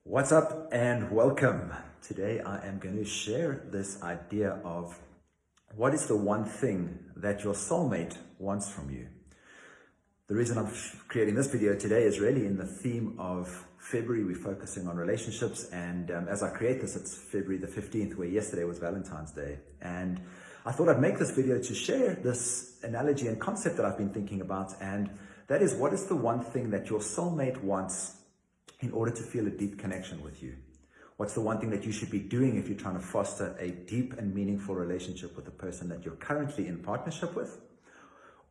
What's up and welcome. Today I am going to share this idea of what is the one thing that your soulmate wants from you. The reason I'm creating this video today is really in the theme of February. We're focusing on relationships, and as I create this, it's February the 15th, where yesterday was Valentine's Day. And I thought I'd make this video to share this analogy and concept that I've been thinking about, and that is, what is the one thing that your soulmate wants in order to feel a deep connection with you? What's the one thing that you should be doing if you're trying to foster a deep and meaningful relationship with the person that you're currently in partnership with?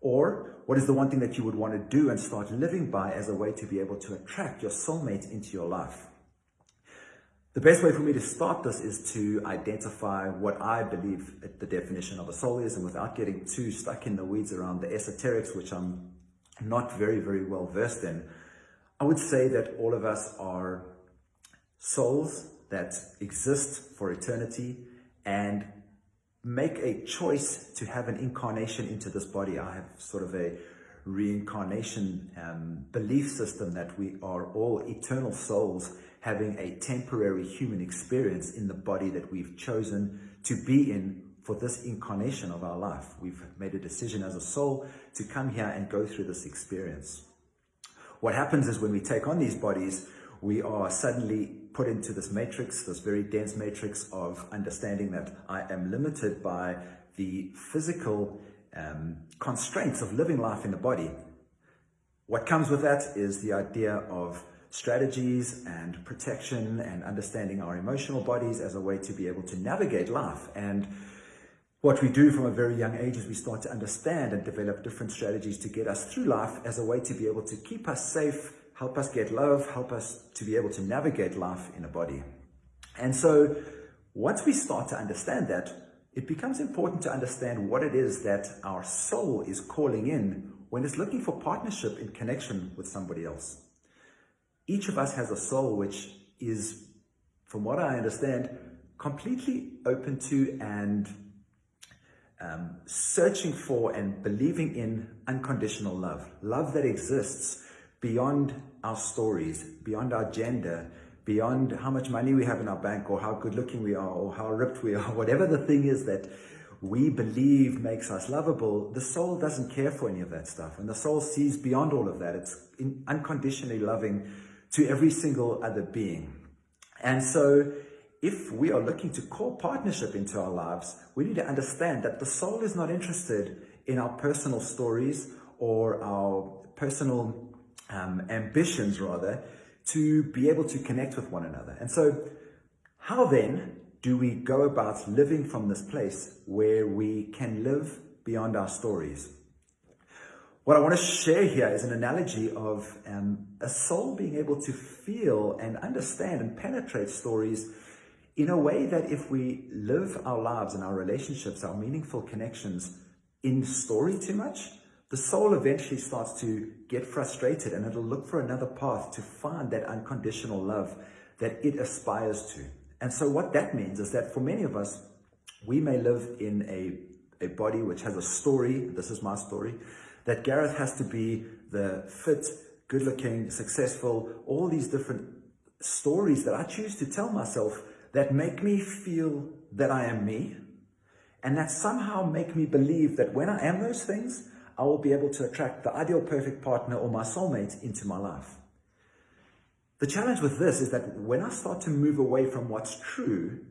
Or what is the one thing that you would want to do and start living by as a way to be able to attract your soulmate into your life? The best way for me to start this is to identify what I believe the definition of a soul is, and without getting too stuck in the weeds around the esoterics, which I'm not very well versed in, I would say that all of us are souls that exist for eternity and make a choice to have an incarnation into this body. I have sort of a reincarnation belief system that we are all eternal souls having a temporary human experience in the body that we've chosen to be in for this incarnation of our life. We've made a decision as a soul to come here and go through this experience. What happens is when we take on these bodies, we are suddenly put into this matrix, this very dense matrix of understanding that I am limited by the physical constraints of living life in the body. What comes with that is the idea of strategies and protection and understanding our emotional bodies as a way to be able to navigate life. And what we do from a very young age is we start to understand and develop different strategies to get us through life as a way to be able to keep us safe, help us get love, help us to be able to navigate life in a body. And so once we start to understand that, it becomes important to understand what it is that our soul is calling in when it's looking for partnership in connection with somebody else. Each of us has a soul which is, from what I understand, completely open to and searching for and believing in unconditional love. Love that exists beyond our stories, beyond our gender, beyond how much money we have in our bank, or how good looking we are, or how ripped we are, whatever the thing is that we believe makes us lovable. The soul doesn't care for any of that stuff. And the soul sees beyond all of that. It's unconditionally loving to every single other being. And so if we are looking to call partnership into our lives, we need to understand that the soul is not interested in our personal stories or our personal ambitions, rather, to be able to connect with one another. And so how then do we go about living from this place where we can live beyond our stories? What I want to share here is an analogy of a soul being able to feel and understand and penetrate stories in a way that if we live our lives and our relationships, our meaningful connections in story too much, the soul eventually starts to get frustrated, and it'll look for another path to find that unconditional love that it aspires to. And so what that means is that for many of us, we may live in a body which has a story. This is my story, that Gareth has to be the fit, good-looking, successful, all these different stories that I choose to tell myself that make me feel that I am me, and that somehow make me believe that when I am those things, I will be able to attract the ideal perfect partner or my soulmate into my life. The challenge with this is that when I start to move away from what's true,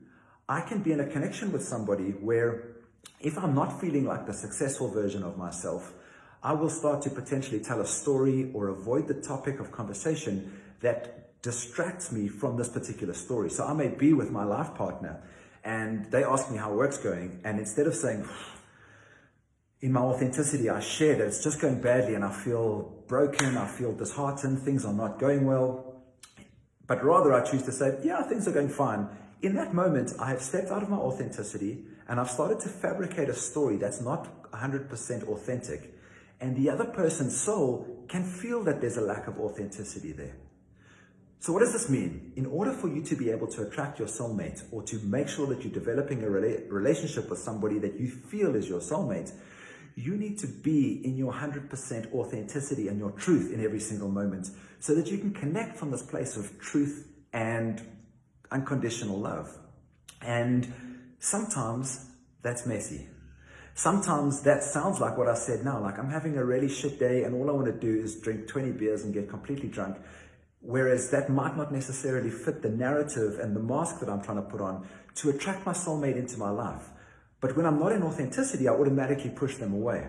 I can be in a connection with somebody where if I'm not feeling like the successful version of myself, I will start to potentially tell a story or avoid the topic of conversation that distracts me from this particular story. So I may be with my life partner and they ask me how work's going, and instead of saying, in my authenticity, I share that it's just going badly and I feel broken, I feel disheartened, things are not going well, but rather I choose to say, yeah, things are going fine. In that moment, I have stepped out of my authenticity and I've started to fabricate a story that's not 100% authentic. And the other person's soul can feel that there's a lack of authenticity there. So what does this mean? In order for you to be able to attract your soulmate, or to make sure that you're developing a relationship with somebody that you feel is your soulmate, you need to be in your 100% authenticity and your truth in every single moment, so that you can connect from this place of truth and unconditional love. And sometimes that's messy. Sometimes that sounds like what I said now, like I'm having a really shit day and all I want to do is drink 20 beers and get completely drunk. Whereas that might not necessarily fit the narrative and the mask that I'm trying to put on to attract my soulmate into my life. But when I'm not in authenticity, I automatically push them away.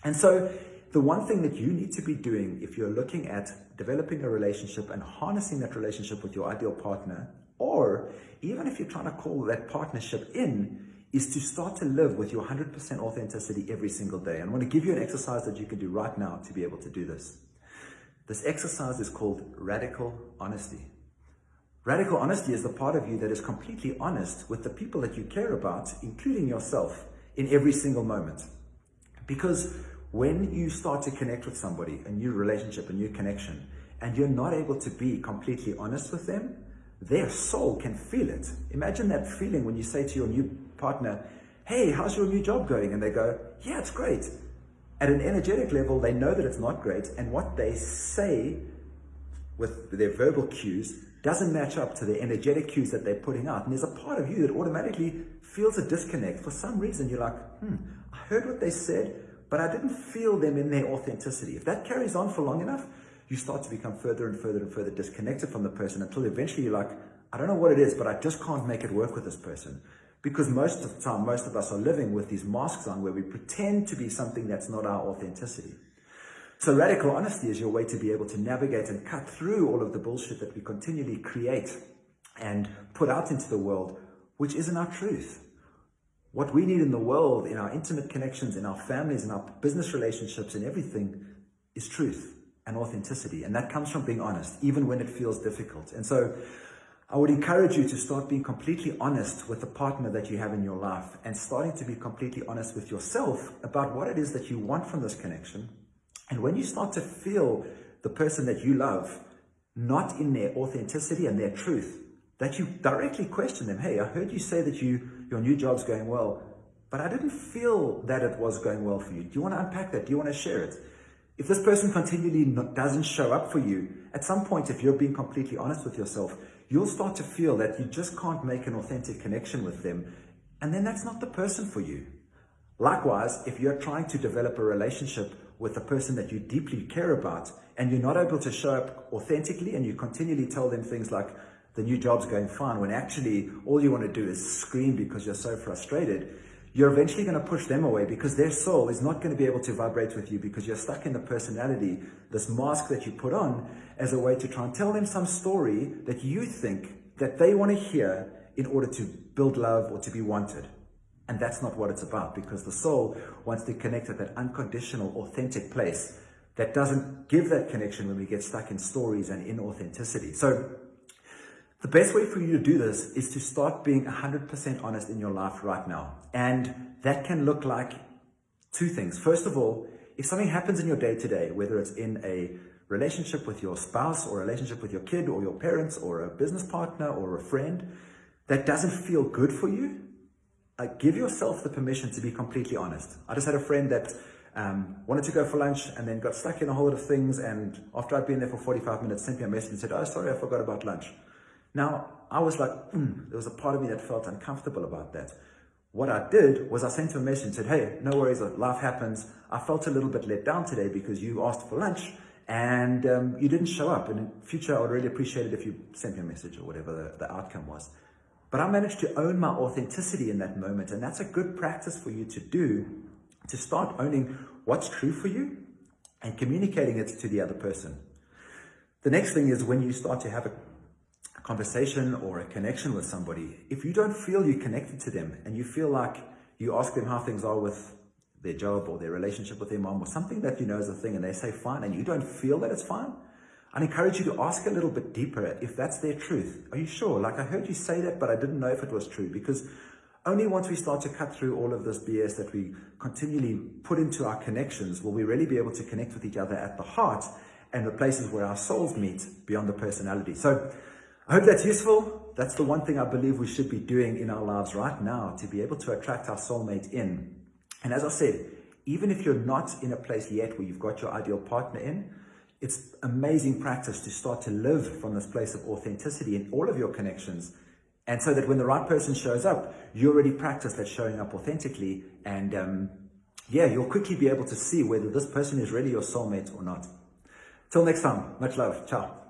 And so the one thing that you need to be doing if you're looking at developing a relationship and harnessing that relationship with your ideal partner, or even if you're trying to call that partnership in, is to start to live with your 100% authenticity every single day. And I want to give you an exercise that you can do right now to be able to do this. This exercise is called radical honesty. Radical honesty is the part of you that is completely honest with the people that you care about, including yourself, in every single moment. Because when you start to connect with somebody, a new relationship, a new connection, and you're not able to be completely honest with them, their soul can feel it. Imagine that feeling when you say to your new partner, hey, how's your new job going? And they go, yeah, it's great. At an energetic level, they know that it's not great, and what they say with their verbal cues doesn't match up to the energetic cues that they're putting out. And there's a part of you that automatically feels a disconnect. For some reason, you're like, I heard what they said, but I didn't feel them in their authenticity. If that carries on for long enough, you start to become further and further and further disconnected from the person until eventually you're like, I don't know what it is, but I just can't make it work with this person. Because most of the time, most of us are living with these masks on where we pretend to be something that's not our authenticity. So radical honesty is your way to be able to navigate and cut through all of the bullshit that we continually create and put out into the world, which isn't our truth. What we need in the world, in our intimate connections, in our families, in our business relationships, and everything is truth and authenticity. And that comes from being honest, even when it feels difficult. And so I would encourage you to start being completely honest with the partner that you have in your life and starting to be completely honest with yourself about what it is that you want from this connection. And when you start to feel the person that you love not in their authenticity and their truth, that you directly question them. Hey, I heard you say that your new job's going well, but I didn't feel that it was going well for you. Do you want to unpack that? Do you want to share it? If this person continually doesn't show up for you, at some point, if you're being completely honest with yourself, you'll start to feel that you just can't make an authentic connection with them. And then that's not the person for you. Likewise, if you're trying to develop a relationship with a person that you deeply care about and you're not able to show up authentically and you continually tell them things like, the new job's going fine, when actually all you want to do is scream because you're so frustrated, you're eventually going to push them away because their soul is not going to be able to vibrate with you because you're stuck in the personality, this mask that you put on as a way to try and tell them some story that you think that they want to hear in order to build love or to be wanted. And that's not what it's about, because the soul wants to connect at that unconditional, authentic place that doesn't give that connection when we get stuck in stories and inauthenticity. So the best way for you to do this is to start being 100% honest in your life right now. And that can look like two things. First of all, if something happens in your day-to-day, whether it's in a relationship with your spouse or a relationship with your kid or your parents or a business partner or a friend, that doesn't feel good for you, give yourself the permission to be completely honest. I just had a friend that wanted to go for lunch and then got stuck in a whole lot of things. And after I'd been there for 45 minutes, sent me a message and said, oh, sorry, I forgot about lunch. Now, I was like, there was a part of me that felt uncomfortable about that. What I did was I sent him a message and said, hey, no worries, life happens. I felt a little bit let down today because you asked for lunch and you didn't show up. And in future, I would really appreciate it if you sent me a message or whatever the outcome was. But I managed to own my authenticity in that moment. And that's a good practice for you to do, to start owning what's true for you and communicating it to the other person. The next thing is when you start to have a conversation or a connection with somebody, if you don't feel you're connected to them and you feel like you ask them how things are with their job or their relationship with their mom or something that you know is a thing and they say fine and you don't feel that it's fine, I'd encourage you to ask a little bit deeper if that's their truth. Are you sure? Like, I heard you say that, but I didn't know if it was true. Because only once we start to cut through all of this BS that we continually put into our connections will we really be able to connect with each other at the heart and the places where our souls meet beyond the personality. So I hope that's useful. That's the one thing I believe we should be doing in our lives right now to be able to attract our soulmate in. And as I said, even if you're not in a place yet where you've got your ideal partner in, It's amazing practice to start to live from this place of authenticity in all of your connections. And so that when the right person shows up, you already practiced at showing up authentically. And you'll quickly be able to see whether this person is really your soulmate or not. Till next time, much love. Ciao.